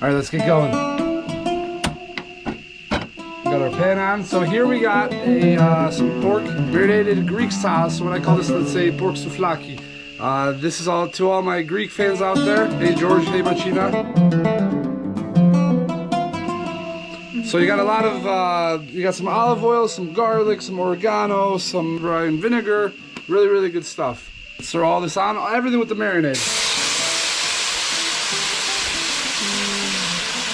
All right, let's get going. Got our pan on. So here we got some pork marinated Greek sauce. What I call this, let's say, pork souvlaki. This is all to all my Greek fans out there. Hey George, hey Maciej. So you got a lot of, you got some olive oil, some garlic, some oregano, some Rhine vinegar. Really, really good stuff. Let's throw all this on, everything with the marinade.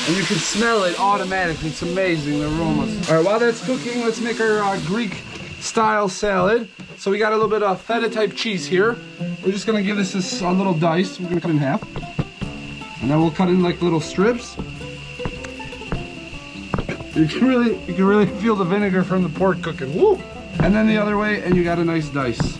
And you can smell it automatically. It's amazing, the aromas. All right, while that's cooking, let's make our Greek style salad. So we got a little bit of feta type cheese here. We're just gonna give this a little dice. We're gonna cut it in half. And then we'll cut in like little strips. You can really feel the vinegar from the pork cooking. Woo! And then the other way, and you got a nice dice.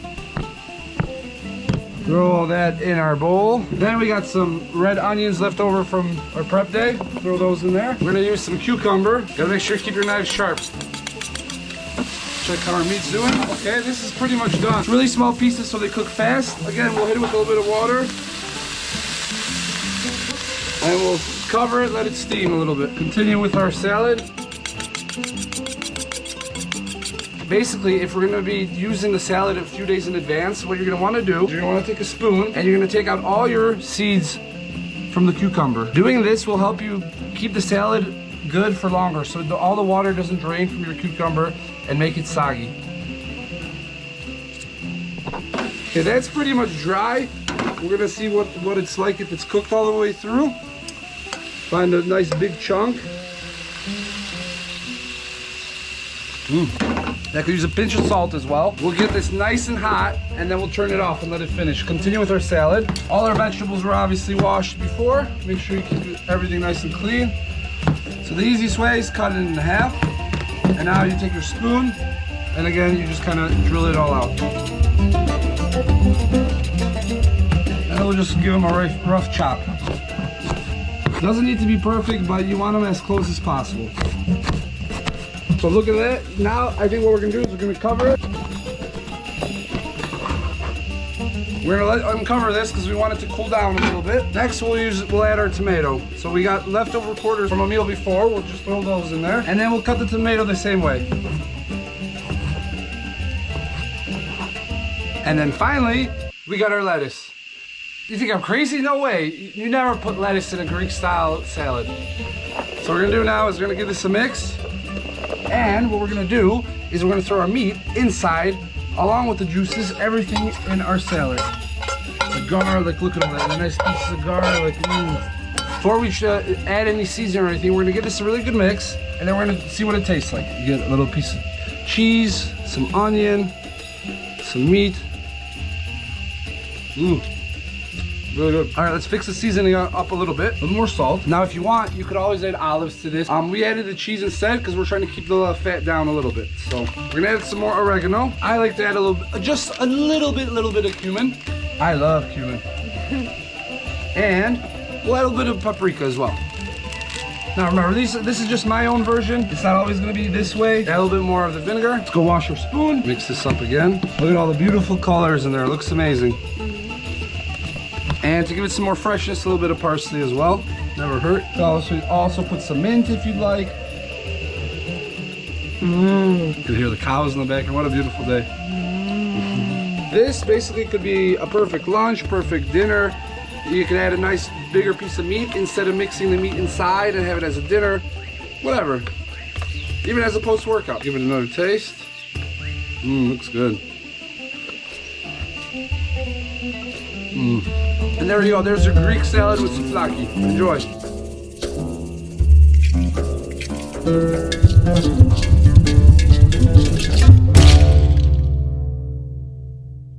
Throw all that in our bowl. Then we got some red onions left over from our prep day. Throw those in there. We're gonna use some cucumber. Gotta make sure you keep your knives sharp. Check how our meat's doing. Okay, this is pretty much done. It's really small pieces so they cook fast. Again, we'll hit it with a little bit of water. And we'll cover it, let it steam a little bit. Continue with our salad. Basically, if we're gonna be using the salad a few days in advance, what you're gonna wanna do is you're gonna wanna take a spoon and you're gonna take out all your seeds from the cucumber. Doing this will help you keep the salad good for longer so all the water doesn't drain from your cucumber and make it soggy. Okay, that's pretty much dry. We're gonna see what it's like if it's cooked all the way through. Find a nice big chunk. That could use a pinch of salt as well. We'll get this nice and hot and then we'll turn it off and let it finish. Continue with our salad. All our vegetables were obviously washed before. Make sure you keep everything nice and clean. So the easiest way is cut it in half. And now you take your spoon and again, you just kind of drill it all out. And we'll just give them a rough chop. Doesn't need to be perfect, but you want them as close as possible. So look at that. Now I think what we're gonna do is we're gonna cover it. We're gonna uncover this because we want it to cool down a little bit. Next we'll add our tomato. So we got leftover quarters from a meal before. We'll just throw those in there. And then we'll cut the tomato the same way. And then finally, we got our lettuce. You think I'm crazy? No way. You never put lettuce in a Greek style salad. So what we're gonna do now is we're gonna give this a mix. And what we're gonna do is we're gonna throw our meat inside, along with the juices, everything in our salad. The garlic, look at all that, the nice pieces of garlic. Before we add any seasoning or anything, we're gonna give this a really good mix, and then we're gonna see what it tastes like. You get a little piece of cheese, some onion, some meat. Really good. All right, let's fix the seasoning up a little bit. A little more salt. Now, if you want, you could always add olives to this. We added the cheese instead because we're trying to keep the fat down a little bit. So we're gonna add some more oregano. I like to add a little, just a little bit of cumin. I love cumin. And we'll add a little bit of paprika as well. Now remember, this is just my own version. It's not always gonna be this way. Add a little bit more of the vinegar. Let's go wash our spoon. Mix this up again. Look at all the beautiful colors in there. It looks amazing. And to give it some more freshness, a little bit of parsley as well. Never hurt. Also put some mint if you'd like. You can hear the cows in the back, and what a beautiful day. This basically could be a perfect lunch, perfect dinner. You can add a nice bigger piece of meat instead of mixing the meat inside and have it as a dinner. Whatever. Even as a post-workout. Give it another taste. Looks good. And there you go, there's your Greek salad with souvlaki. Enjoy.